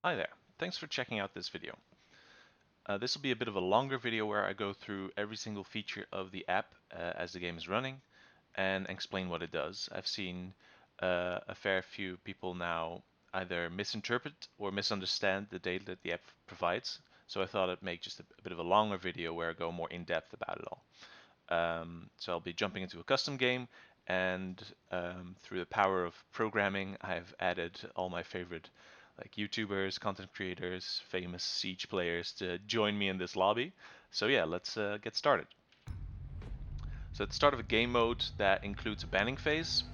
Hi there, thanks for checking out this video. This will be a bit of a longer video where I go through every single feature of the app as the game is running and explain what it does. I've seen a fair few people now either misinterpret or misunderstand the data that the app provides, so I thought I'd make just a bit of a longer video where I go more in depth about it all. So I'll be jumping into a custom game, and through the power of programming, I've added all my favorite like YouTubers, content creators, famous Siege players to join me in this lobby. So yeah, let's get started. So at the start of a game mode that includes a banning phase,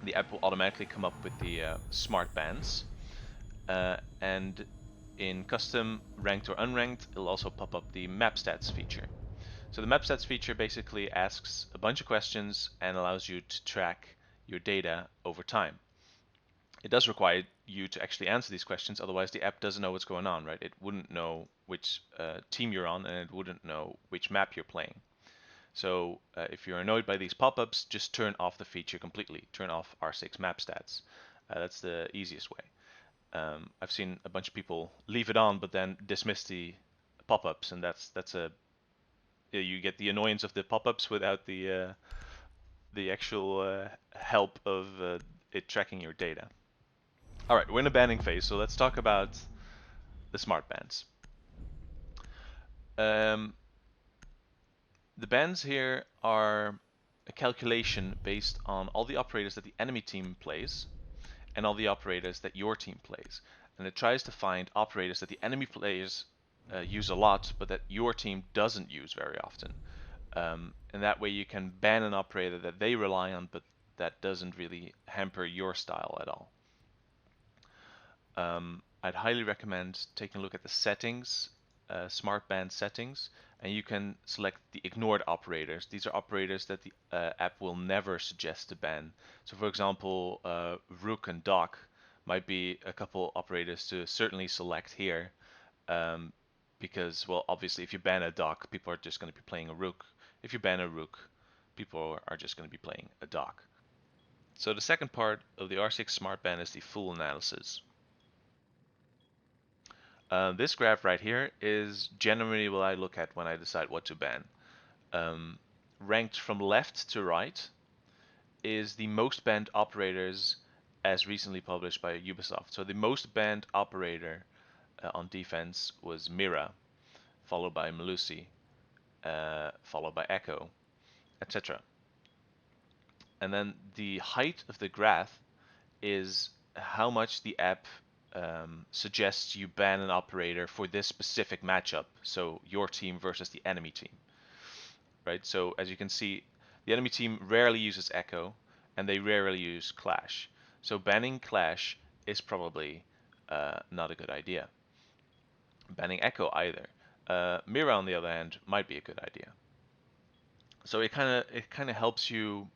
the app will automatically come up with the smart bans. And in custom, ranked or unranked, it'll also pop up the map stats feature. So the map stats feature basically asks a bunch of questions and allows you to track your data over time. It does require you to actually answer these questions, otherwise the app doesn't know what's going on, right? It wouldn't know which team you're on, and it wouldn't know which map you're playing. So if you're annoyed by these pop-ups, just turn off the feature completely. Turn off R6 map stats. That's the easiest way. I've seen a bunch of people leave it on, but then dismiss the pop-ups, and that's a you get the annoyance of the pop-ups without the actual help of it tracking your data. All right, we're in a banning phase, so let's talk about the smart bans. The bans here are a calculation based on all the operators that the enemy team plays and all the operators that your team plays. And it tries to find operators that the enemy players use a lot, but that your team doesn't use very often. And that way you can ban an operator that they rely on, but that doesn't really hamper your style at all. I'd highly recommend taking a look at the settings, smart ban settings, and you can select the ignored operators. These are operators that the app will never suggest to ban. So for example, rook and dock might be a couple operators to certainly select here, because, well, obviously if you ban a dock, people are just going to be playing a rook. If you ban a rook, people are just going to be playing a dock. So the second part of the R6 smart ban is the full analysis. This graph right here is generally what I look at when I decide what to ban. Ranked from left to right is the most banned operators as recently published by Ubisoft. So the most banned operator on defense was Mira, followed by Melusi, followed by Echo, etc. And then the height of the graph is how much the app suggests you ban an operator for this specific matchup. So your team versus the enemy team, right? So as you can see, the enemy team rarely uses Echo, and they rarely use Clash. So banning Clash is probably not a good idea. Banning Echo either. Mira, on the other hand, might be a good idea. So it kind of helps you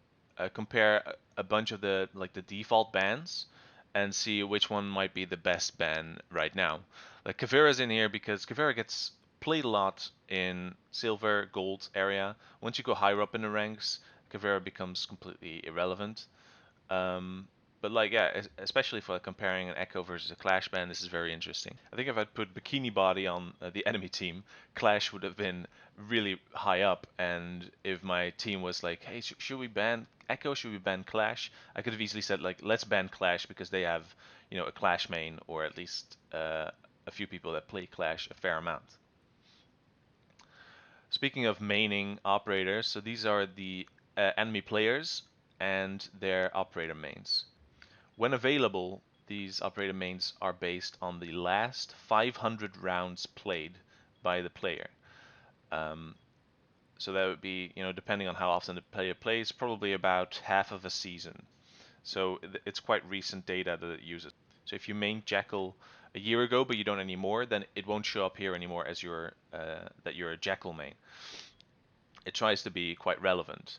compare a bunch of the default bans and see which one might be the best ban right now. Like Kavera's in here because Kavera gets played a lot in silver, gold area. Once you go higher up in the ranks, Kavera becomes completely irrelevant. But like, yeah, especially for comparing an Echo versus a Clash ban, this is very interesting. I think if I'd put Bikini Body on the enemy team, Clash would have been really high up. And if my team was like, hey, should we ban Echo? Should we ban Clash? I could have easily said like, let's ban Clash because they have, you know, a Clash main, or at least a few people that play Clash a fair amount. Speaking of maining operators, so these are the enemy players and their operator mains. When available, these operator mains are based on the last 500 rounds played by the player. So that would be, you know, depending on how often the player plays, probably about half of a season. So it's quite recent data that it uses. So if you main Jackal a year ago, but you don't anymore, then it won't show up here anymore as that you're a Jackal main. It tries to be quite relevant.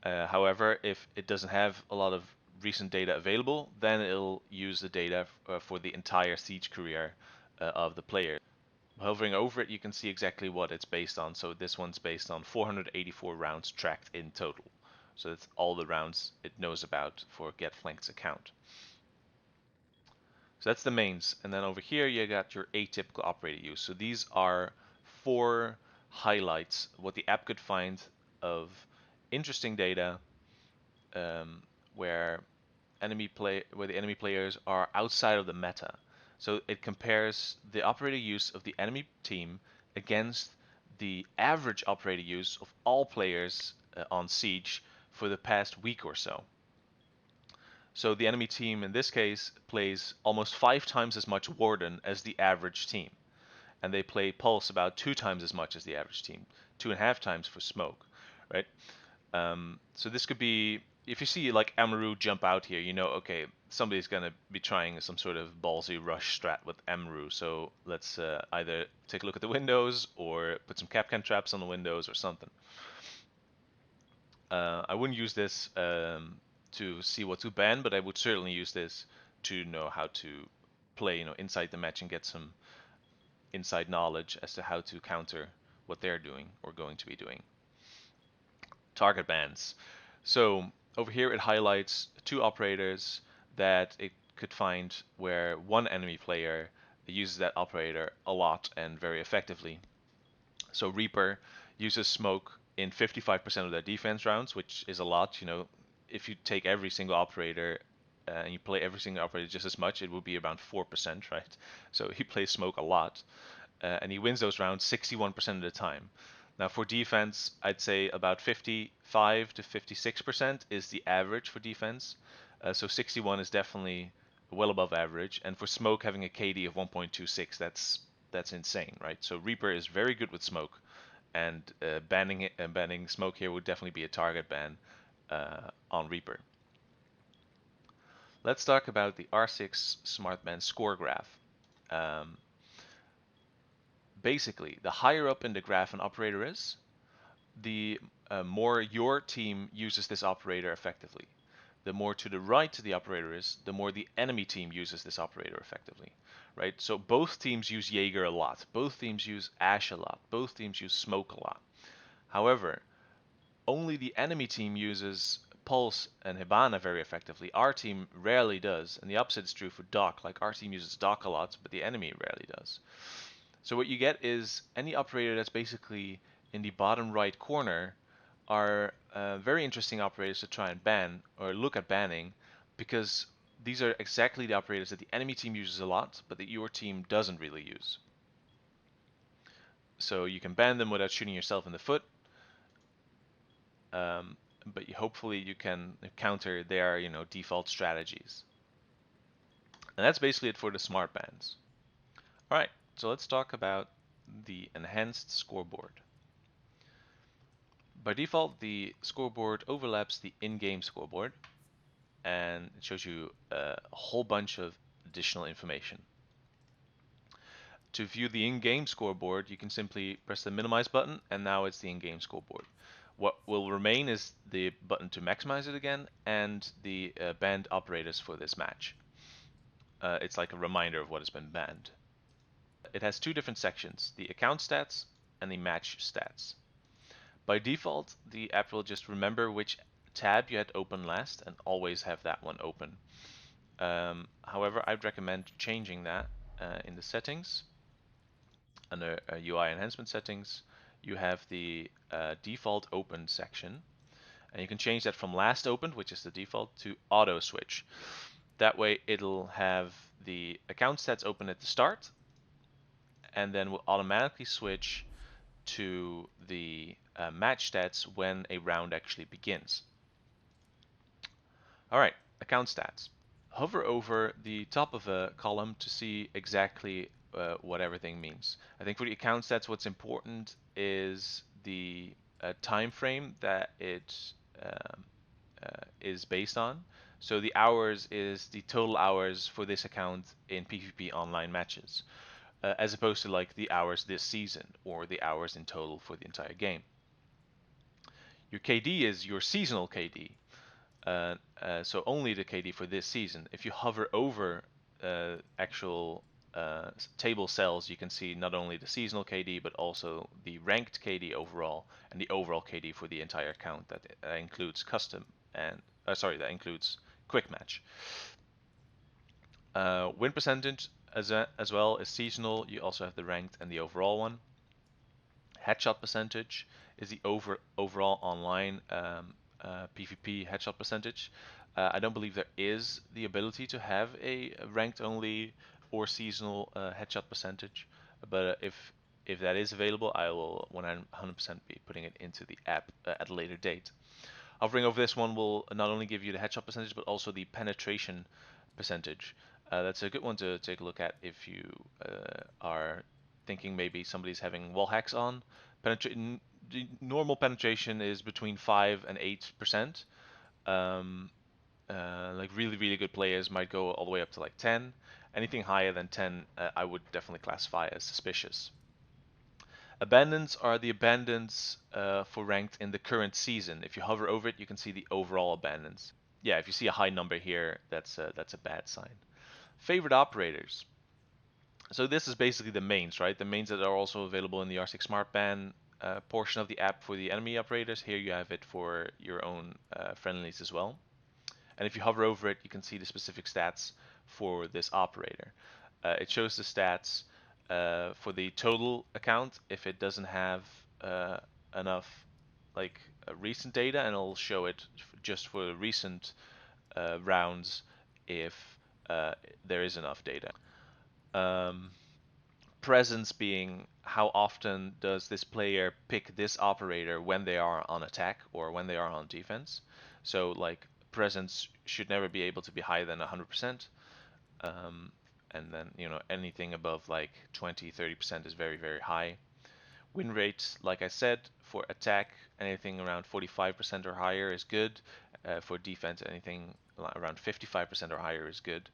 However, if it doesn't have a lot of recent data available, then it'll use the data for the entire Siege career of the player. Hovering over it, you can see exactly what it's based on. So this one's based on 484 rounds tracked in total. So that's all the rounds it knows about for GetFlanked's account. So that's the mains. And then over here you got your atypical operator use. So these are 4 highlights, what the app could find of interesting data, um, where where the enemy players are outside of the meta. So it compares the operator use of the enemy team against the average operator use of all players on Siege for the past week or so. So the enemy team in this case plays almost 5 times as much Warden as the average team. And they play Pulse about 2 times as much as the average team, 2.5 times for Smoke, right? So this could be, if you see like Amaru jump out here, you know, okay, somebody's going to be trying some sort of ballsy rush strat with Amaru. So let's either take a look at the windows or put some Capcan traps on the windows or something. I wouldn't use this to see what to ban, but I would certainly use this to know how to play, inside the match and get some inside knowledge as to how to counter what they're doing or going to be doing. Target bans. So over here it highlights 2 operators that it could find where one enemy player uses that operator a lot and very effectively. So Reaper uses Smoke in 55% of their defense rounds, which is a lot. If you take every single operator and you play every single operator just as much, it would be around 4%, right? So he plays Smoke a lot, and he wins those rounds 61% of the time. Now for defense, I'd say about 55 to 56% is the average for defense. So 61 is definitely well above average. And for Smoke, having a KD of 1.26, that's insane, right? So Reaper is very good with Smoke, and banning Smoke here would definitely be a target ban on Reaper. Let's talk about the R6 SmartBand score graph. Basically, the higher up in the graph an operator is, the more your team uses this operator effectively. The more to the right the operator is, the more the enemy team uses this operator effectively, right? So both teams use Jaeger a lot, both teams use Ash a lot, both teams use Smoke a lot. However, only the enemy team uses Pulse and Hibana very effectively. Our team rarely does, and the opposite is true for Doc. Like, our team uses Doc a lot, but the enemy rarely does. So what you get is any operator that's basically in the bottom right corner are very interesting operators to try and ban or look at banning, because these are exactly the operators that the enemy team uses a lot, but that your team doesn't really use. So you can ban them without shooting yourself in the foot, but hopefully you can counter their default strategies. And that's basically it for the smart bans. All right, so let's talk about the enhanced scoreboard. By default, the scoreboard overlaps the in-game scoreboard, and it shows you a whole bunch of additional information. To view the in-game scoreboard, you can simply press the minimize button, and now it's the in-game scoreboard. What will remain is the button to maximize it again, and the banned operators for this match. It's like a reminder of what has been banned. It has 2 different sections, the account stats and the match stats. By default, the app will just remember which tab you had open last and always have that one open. However, I'd recommend changing that in the settings. Under UI enhancement settings, you have the default open section, and you can change that from last opened, which is the default, to auto switch. That way it'll have the account stats open at the start, and then will automatically switch to the match stats when a round actually begins. Alright, account stats. Hover over the top of a column to see exactly what everything means. I think for the account stats, what's important is the time frame that it is based on. So the hours is the total hours for this account in PvP online matches, as opposed to like the hours this season or the hours in total for the entire game. Your KD is your seasonal KD, so only the KD for this season. If you hover over actual table cells, you can see not only the seasonal KD but also the ranked KD overall and the overall KD for the entire account. That includes custom and that includes quick match. Win percentage as well is seasonal. You also have the ranked and the overall one. Headshot percentage is the overall online PvP headshot percentage. I don't believe there is the ability to have a ranked only or seasonal headshot percentage, but if that is available, I will 100% be putting it into the app at a later date. Hovering over this one will not only give you the headshot percentage, but also the penetration percentage. That's a good one to take a look at if you are thinking maybe somebody's having wall hacks on. The normal penetration is between 5 and 8%. Like really good players might go all the way up to like 10. Anything higher than 10, I would definitely classify as suspicious. Abandons are the abandons for ranked in the current season. If you hover over it, you can see the overall abandons. Yeah, if you see a high number here, that's a bad sign. Favorite operators. So this is basically the mains, right? The mains that are also available in the R6 Smart Ban portion of the app for the enemy operators. Here you have it for your own friendlies as well. And if you hover over it, you can see the specific stats for this operator. It shows the stats for the total account if it doesn't have enough like recent data, and it'll show it just for recent rounds if there is enough data. Um, Presence being how often does this player pick this operator when they are on attack or when they are on defense. So like presence should never be able to be higher than 100%. And then, anything above like 20-30% is very high. Win rate, like I said, for attack, anything around 45% or higher is good. For defense, anything around 55% or higher is good.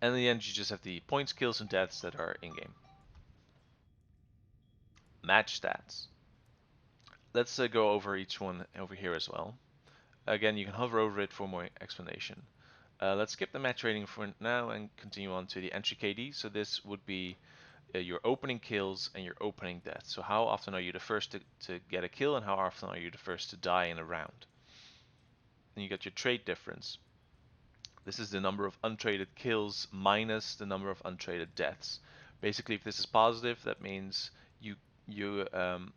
And in the end, you just have the points, kills, and deaths that are in-game. Match stats. Let's go over each one over here as well. Again, you can hover over it for more explanation. Let's skip the match rating for now and continue on to the entry KD. So this would be your opening kills and your opening deaths. So how often are you the first to get a kill, and how often are you the first to die in a round? And you got your trade difference. This is the number of untraded kills minus the number of untraded deaths. Basically, if this is positive, that means you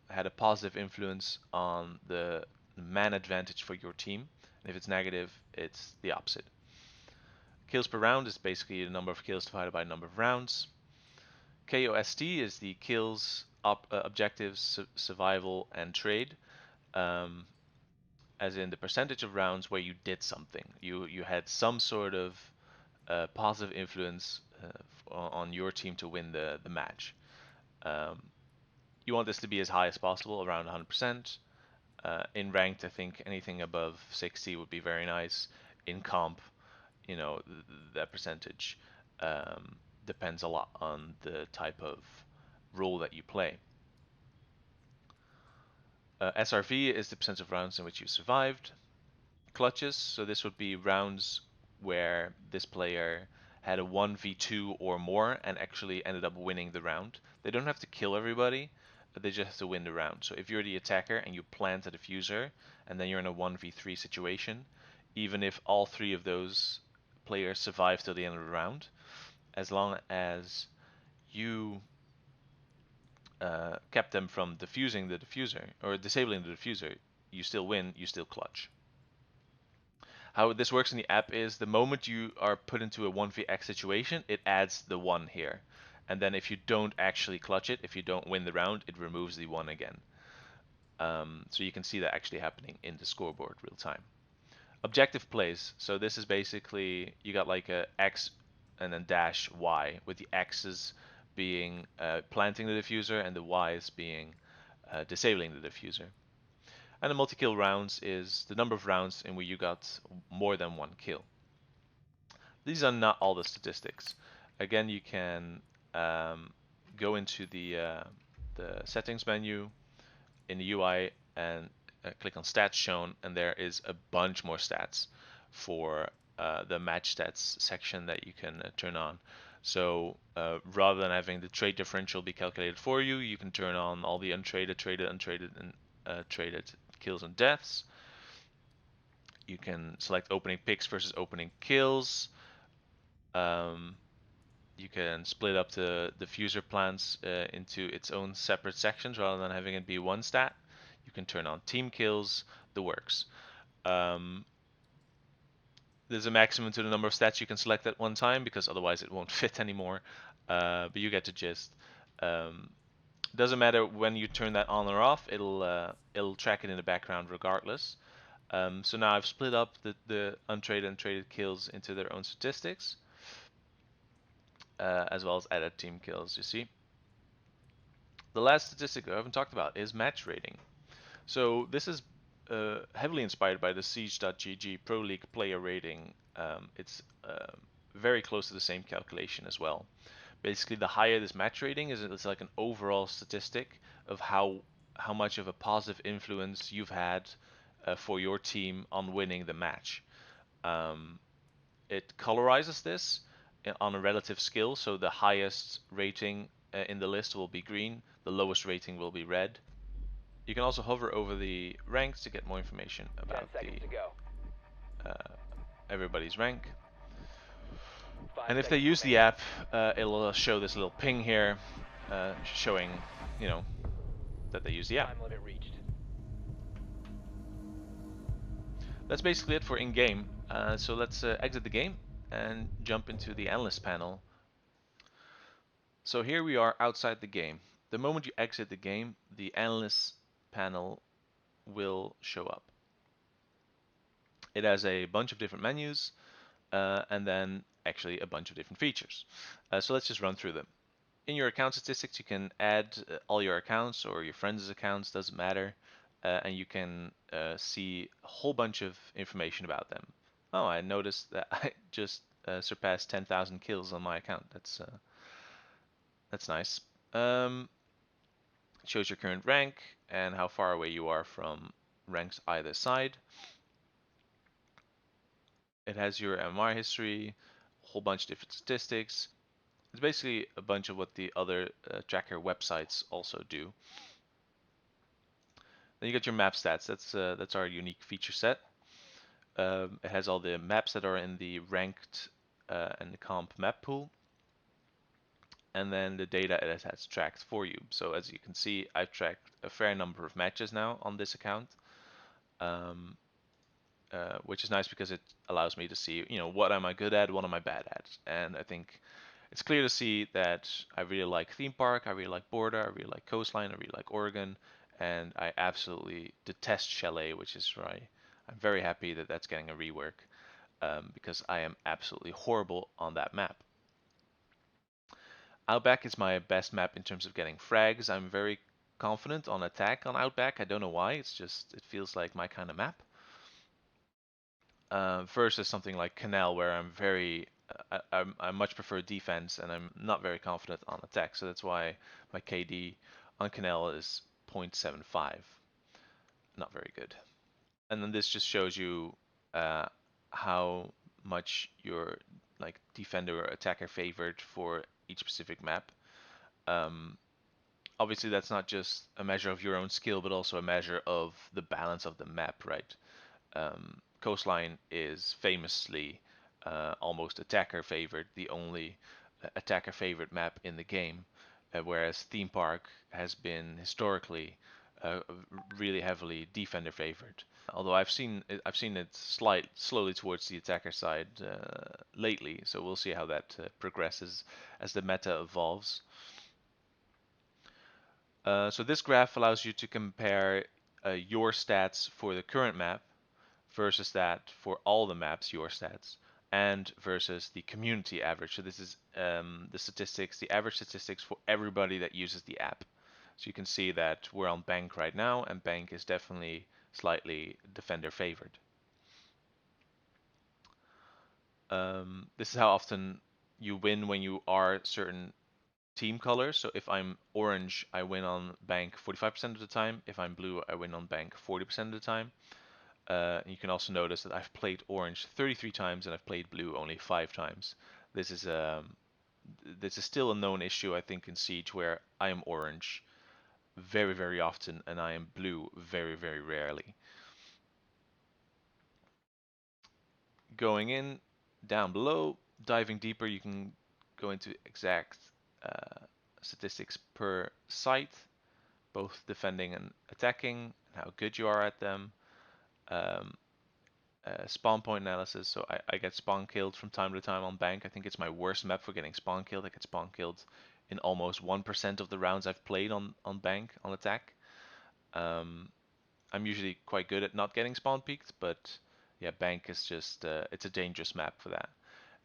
had a positive influence on the man advantage for your team. And if it's negative, it's the opposite. Kills per round is basically the number of kills divided by the number of rounds. KOST is the kills, objectives, survival, and trade. As in the percentage of rounds where you did something. You had some sort of positive influence on your team to win the match. You want this to be as high as possible, around 100%. In ranked, I think anything above 60 would be very nice. In comp, that percentage depends a lot on the type of role that you play. SRV is the percent of rounds in which you survived. Clutches, so this would be rounds where this player had a 1v2 or more and actually ended up winning the round. They don't have to kill everybody, but they just have to win the round. So if you're the attacker and you plant a diffuser and then you're in a 1v3 situation, even if all three of those players survive till the end of the round, as long as you kept them from defusing the diffuser or disabling the diffuser, you still win, you still clutch. How this works in the app is the moment you are put into a 1vx situation, it adds the 1 here. And then if you don't actually clutch it, if you don't win the round, it removes the 1 again. So you can see that actually happening in the scoreboard real time. Objective plays. So this is basically, you got like a X and then dash Y, with the X's being planting the diffuser and the Y's being disabling the diffuser. And the multi-kill rounds is the number of rounds in which you got more than one kill. These are not all the statistics. Again, you can go into the settings menu in the UI and click on stats shown, and there is a bunch more stats for the match stats section that you can turn on. So rather than having the trade differential be calculated for you, you can turn on all the untraded, traded, untraded, and traded kills and deaths. You can select opening picks versus opening kills. You can split up the diffuser plants into its own separate sections rather than having it be one stat. You can turn on team kills, the works. There's a maximum to the number of stats you can select at one time because otherwise it won't fit anymore. But you get the gist. Doesn't matter when you turn that on or off, it'll track it in the background regardless. So now I've split up the untraded and traded kills into their own statistics, as well as added team kills, you see. The last statistic I haven't talked about is match rating. So this is heavily inspired by the Siege.gg Pro League player rating. It's very close to the same calculation as well. Basically, the higher this match rating is, it's like an overall statistic of how much of a positive influence you've had for your team on winning the match. It colorizes this on a relative scale, so the highest rating in the list will be green, the lowest rating will be red. You can also hover over the ranks to get more information about everybody's rank. And if they use the app, it'll show this little ping here, showing, you know, that they use the app. That's basically it for in-game. So let's exit the game and jump into the Analyst panel. So here we are outside the game. The moment you exit the game, the Analyst panel will show up. It has a bunch of different menus, and then actually a bunch of different features. So let's just run through them. In your account statistics, you can add all your accounts or your friends' accounts, doesn't matter, and you can see a whole bunch of information about them. Oh, I noticed that I just surpassed 10,000 kills on my account. That's nice. It shows your current rank and how far away you are from ranks either side. It has your MR history, a whole bunch of different statistics. It's basically a bunch of what the other tracker websites also do. Then you got your map stats. That's our unique feature set. It has all the maps that are in the ranked and the comp map pool, and then the data it has tracked for you. So as you can see, I've tracked a fair number of matches now on this account, which is nice because it allows me to see, you know, what am I good at, what am I bad at, and I think it's clear to see that I really like theme park, I really like border, I really like coastline, I really like Oregon, and I absolutely detest chalet, which is why I'm very happy that that's getting a rework, because I am absolutely horrible on that map. Outback is my best map in terms of getting frags. I'm very confident on attack on Outback. I don't know why. It's just, it feels like my kind of map. Versus something like Canal, where I'm very, I much prefer defense, and I'm not very confident on attack. So that's why my KD on Canal is 0.75. Not very good. And then this just shows you how much your like defender or attacker favored for each specific map. Obviously, that's not just a measure of your own skill, but also a measure of the balance of the map, right? Coastline is famously almost attacker favored, the only attacker favorite map in the game, whereas Theme Park has been historically really heavily defender favored. Although I've seen it slowly towards the attacker side lately, so we'll see how that progresses as the meta evolves. So this graph allows you to compare your stats for the current map versus that for all the maps, your stats, and versus the community average. So this is the statistics, the average statistics for everybody that uses the app. So you can see that we're on Bank right now, and Bank is definitely slightly defender favored. This is how often you win when you are certain team colors. So if I'm orange, I win on Bank 45% of the time. If I'm blue, I win on Bank 40% of the time. You can also notice that I've played orange 33 times and I've played blue only 5 times. This is still a known issue, I think, in Siege, where I am orange very, very often and I am blue very, very rarely. Going in, down below, Diving deeper, you can go into exact statistics per site, both defending and attacking, and how good you are at them. Um, Spawn point analysis, so I get spawn killed from time to time on bank. I think it's my worst map for getting spawn killed. I get spawn killed in almost 1% of the rounds I've played on bank, on attack. Um, I'm usually quite good at not getting spawn peeked, but yeah, bank is just, it's a dangerous map for that.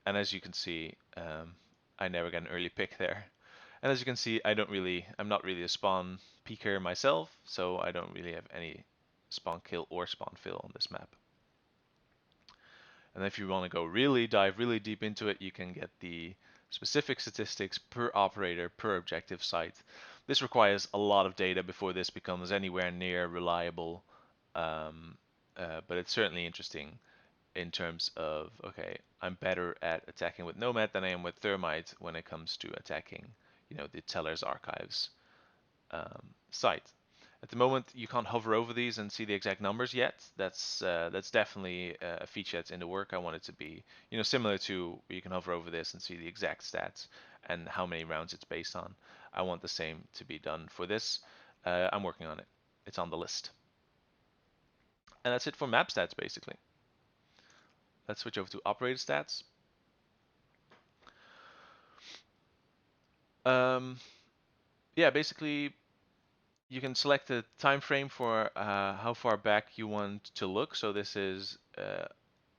And as you can see, I never get an early pick there. And as you can see, I'm not really a spawn peeker myself, so I don't really have any spawn kill or spawn fill on this map. And if you want to dive really deep into it, you can get the specific statistics per operator, per objective site. This requires a lot of data before this becomes anywhere near reliable, um, but it's certainly interesting in terms of, okay, I'm better at attacking with Nomad than I am with Thermite when it comes to attacking, the Teller's Archives site. At the moment, you can't hover over these and see the exact numbers yet. That's definitely a feature that's in the work. I want it to be, similar to where you can hover over this and see the exact stats and how many rounds it's based on. I want the same to be done for this. I'm working on it. It's on the list. And that's it for map stats, basically. Let's switch over to operator stats. Um, yeah, basically you can select a time frame for how far back you want to look. So this is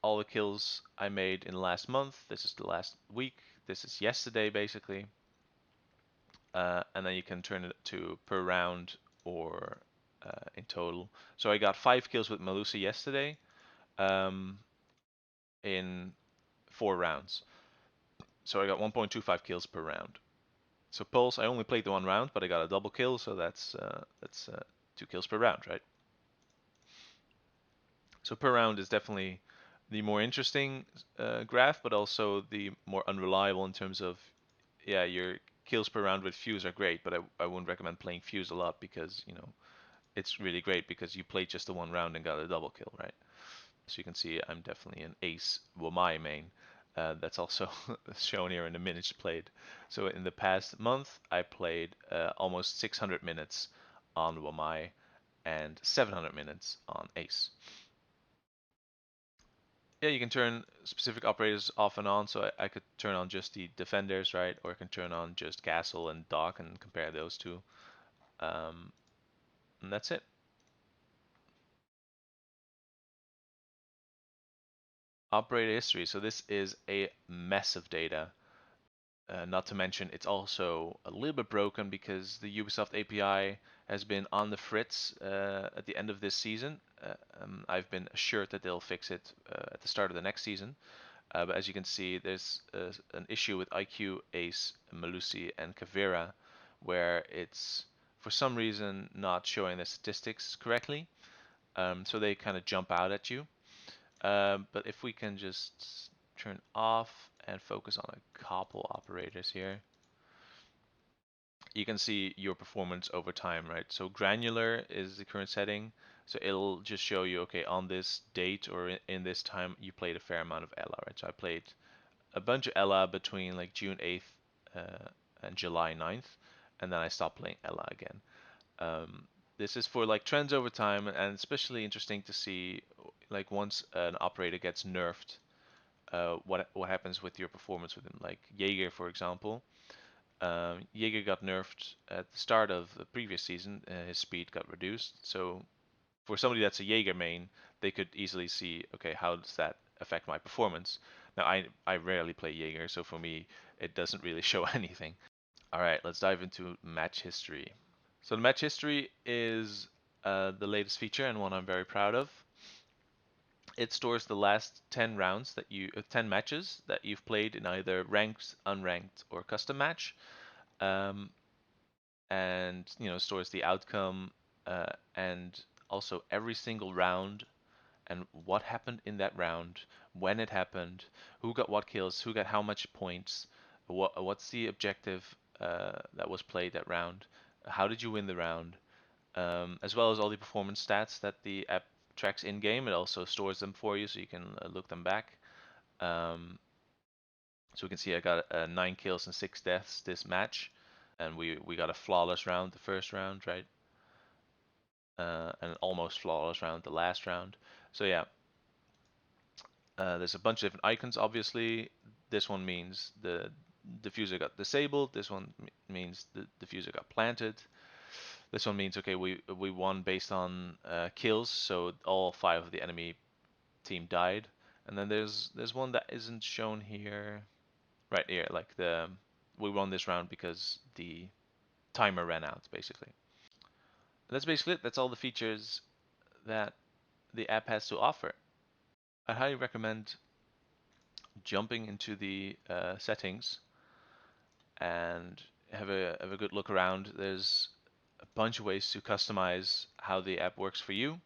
all the kills I made in the last month. This is the last week. This is yesterday, basically. And then you can turn it to per round or in total. So I got 5 kills with Melusi yesterday um, in 4 rounds. So I got 1.25 kills per round. So Pulse, I only played the 1 round, but I got a double kill, so that's 2 kills per round, right? So per round is definitely the more interesting graph, but also the more unreliable in terms of, yeah, your kills per round with Fuse are great, but I wouldn't recommend playing Fuse a lot because, it's really great because you played just the 1 round and got a double kill, right? So you can see I'm definitely an ace Wamai main. That's also shown here in the minutes played. So in the past month, I played almost 600 minutes on Wamai and 700 minutes on ace. Yeah, you can turn specific operators off and on. So I could turn on just the defenders, right? Or I can turn on just Castle and Dock and compare those two. And that's it. Operator history. So this is a mess of data. Not to mention, it's also a little bit broken because the Ubisoft API has been on the fritz at the end of this season. I've been assured that they'll fix it at the start of the next season. But as you can see, there's an issue with IQ, Ace, Melusi, and Kavera, where it's for some reason not showing the statistics correctly. So they kind of jump out at you. But if we can just turn off and focus on a couple operators here, you can see your performance over time, right? So granular is the current setting. So it'll just show you, okay, on this date or in this time, you played a fair amount of Ela, right? So I played a bunch of Ela between like June 8th and July 9th, and then I stopped playing Ela again. This is for like trends over time, and especially interesting to see like once an operator gets nerfed, what happens with your performance with him. Like Jaeger, for example. Jaeger got nerfed at the start of the previous season. His speed got reduced. So for somebody that's a Jaeger main, they could easily see, okay, how does that affect my performance? Now I rarely play Jaeger, so for me it doesn't really show anything. All right, let's dive into match history. So the match history is the latest feature and one I'm very proud of. It stores the last 10 rounds 10 matches that you've played in either ranked, unranked, or custom match. Um, and stores the outcome and also every single round and what happened in that round, when it happened, who got what kills, who got how much points, what's the objective that was played that round, how did you win the round, as well as all the performance stats that the app tracks in game. It also stores them for you so you can look them back. Um, So we can see I got 9 kills and 6 deaths this match, and we got a flawless round the first round, right? And an almost flawless round the last round. So yeah, there's a bunch of different icons. Obviously, this one means the diffuser got disabled. This one means the diffuser got planted. This one means okay, we won based on kills, so all 5 of the enemy team died. And then there's one that isn't shown here, right here, like we won this round because the timer ran out, basically. And that's basically it. That's all the features that the app has to offer. I highly recommend jumping into the settings and have a good look around. There's a bunch of ways to customize how the app works for you,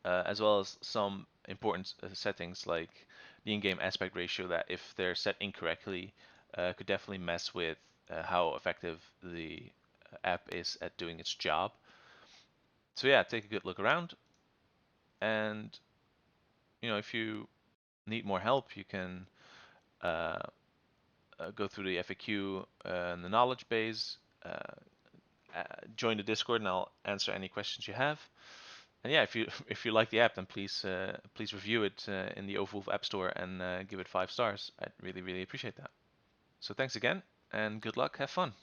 as well as some important settings like the in-game aspect ratio that, if they're set incorrectly, could definitely mess with how effective the app is at doing its job. So yeah, take a good look around, and if you need more help, you can uh, go through the FAQ and the knowledge base. Join the Discord, and I'll answer any questions you have. And yeah, if you if you like the app, then please review it in the Overwolf App Store and give it 5 stars. I'd really appreciate that. So thanks again, and good luck. Have fun.